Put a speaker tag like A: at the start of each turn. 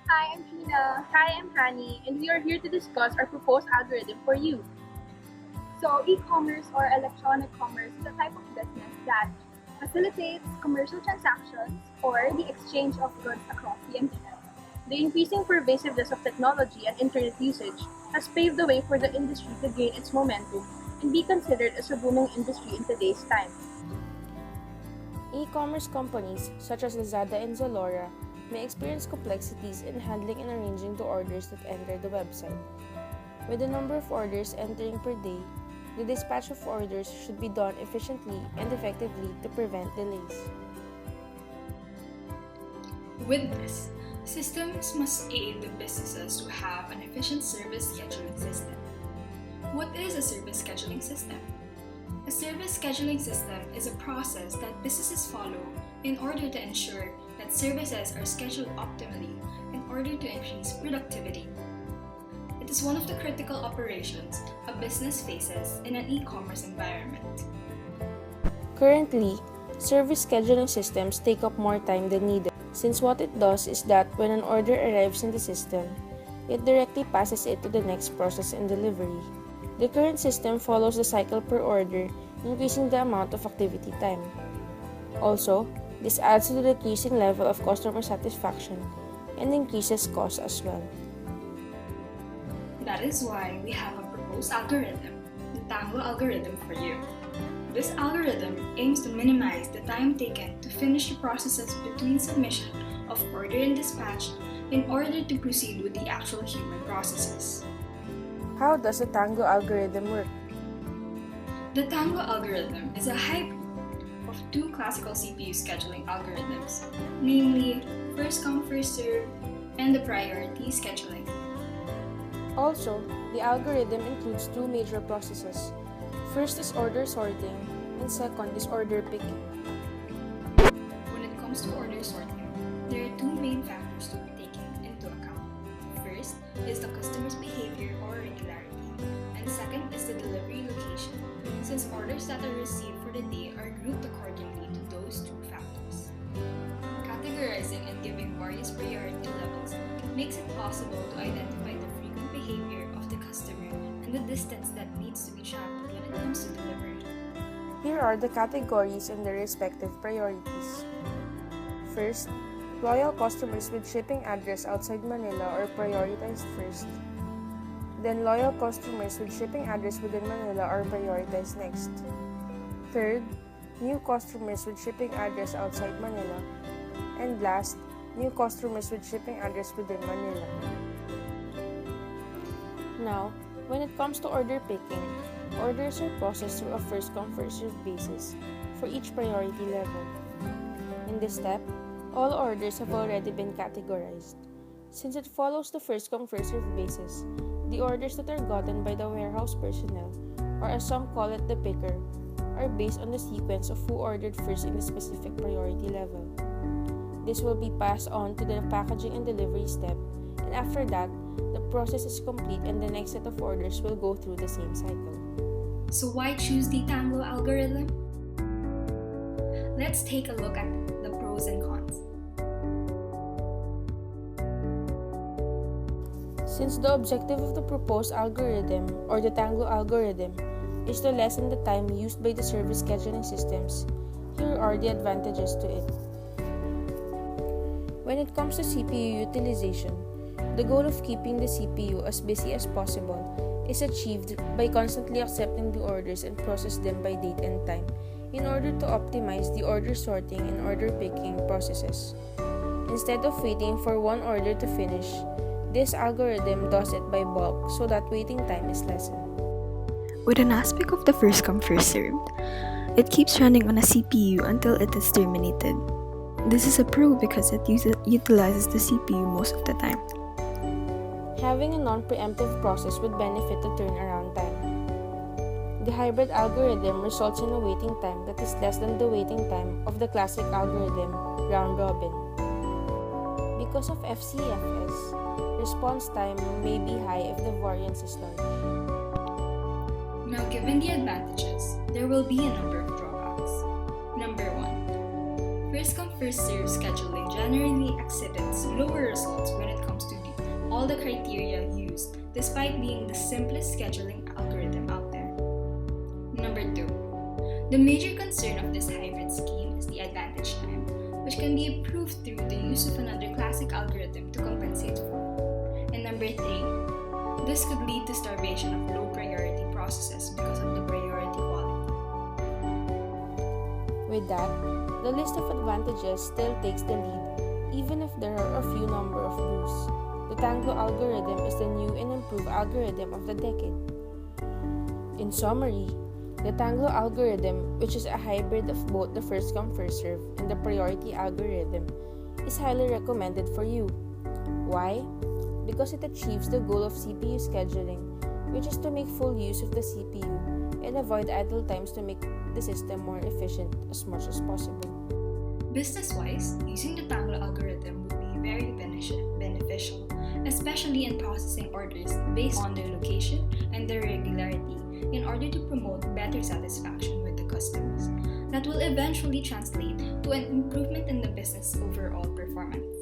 A: Hi, I'm Gina. Hi, I'm Hani, and we are here to discuss our proposed algorithm for you. So, e-commerce or electronic commerce is a type of business that facilitates commercial transactions or the exchange of goods across the internet. The increasing pervasiveness of technology and internet usage has paved the way for the industry to gain its momentum and be considered as a booming industry in today's time.
B: E-commerce companies such as Lazada and Zalora may experience complexities in handling and arranging the orders that enter the website. With the number of orders entering per day, the dispatch of orders should be done efficiently and effectively to prevent delays.
C: With this, systems must aid the businesses to have an efficient service scheduling system. What is a service scheduling system? A service scheduling system is a process that businesses follow in order to ensure that services are scheduled optimally in order to increase productivity. It is one of the critical operations a business faces in an e-commerce environment.
B: Currently, service scheduling systems take up more time than needed, since what it does is that when an order arrives in the system, it directly passes it to the next process in delivery. The current system follows the cycle per order, increasing the amount of activity time. Also, this adds to the decreasing level of customer satisfaction and increases costs as well.
C: That is why we have a proposed algorithm, the Tanglo algorithm for you. This algorithm aims to minimize the time taken to finish the processes between submission of order and dispatch in order to proceed with the actual human processes.
B: How does the Tango algorithm work?
C: The Tanglo algorithm is a hybrid of two classical CPU scheduling algorithms, namely first come first serve and the priority scheduling.
B: Also, the algorithm includes two major processes. First is order sorting, and second is order picking.
C: When it comes to order sorting, there are two main factors to be taken into account. First is the customer's behavior or regularity, and second is the delivery location, since orders that are received for the day are grouped accordingly to those two factors. Categorizing and giving various priority levels makes it possible to identify the frequent behavior of the customer and the distance that needs to be traveled when it comes to delivery.
B: Here are the categories and their respective priorities. First, loyal customers with shipping address outside Manila are prioritized first. Then loyal customers with shipping address within Manila are prioritized next. Third, new customers with shipping address outside Manila. And last, new customers with shipping address within Manila. Now, when it comes to order picking, orders are processed through a first-come first-served basis for each priority level. In this step, all orders have already been categorized. Since it follows the first-come first-served basis, the orders that are gotten by the warehouse personnel, or as some call it the picker, are based on the sequence of who ordered first in the specific priority level. This will be passed on to the packaging and delivery step, and after that, the process is complete and the next set of orders will go through the same cycle.
C: So why choose the Tanglo algorithm? Let's take a look at the pros and cons.
B: Since the objective of the proposed algorithm, or the Tanglo algorithm, is to lessen the time used by the service scheduling systems, here are the advantages to it. When it comes to CPU utilization, the goal of keeping the CPU as busy as possible is achieved by constantly accepting the orders and process them by date and time in order to optimize the order sorting and order picking processes. Instead of waiting for one order to finish, this algorithm does it by bulk so that waiting time is lessened.
D: With an aspect of the first come first served, it keeps running on a CPU until it is terminated. This is a pro because it utilizes the CPU most of the time.
B: Having a non-preemptive process would benefit the turnaround time. The hybrid algorithm results in a waiting time that is less than the waiting time of the classic algorithm, round robin. Because of FCFS, response time may be high if the variance is large.
C: Now, given the advantages, there will be a number of drawbacks. Number 1. First come first serve scheduling generally exhibits lower results when it comes to all the criteria used, despite being the simplest scheduling algorithm out there. Number 2. The major concern of this hybrid scheme is the advantage time, which can be improved through the use of another classic algorithm to compensate for. And number 3. This could lead to starvation of low priority processes because of the priority quality.
B: With that, the list of advantages still takes the lead, even if there are a few number of boosts. The Tanglo algorithm is the new and improved algorithm of the decade. In summary, the Tanglo algorithm, which is a hybrid of both the first come first serve and the priority algorithm, is highly recommended for you. Why? Because it achieves the goal of CPU scheduling, which is to make full use of the CPU and avoid idle times to make the system more efficient as much as possible.
C: Business-wise, using the Tanglo algorithm would be very beneficial, especially in processing orders based on their location and their regularity in order to promote better satisfaction with the customers. That will eventually translate to an improvement in the business overall performance.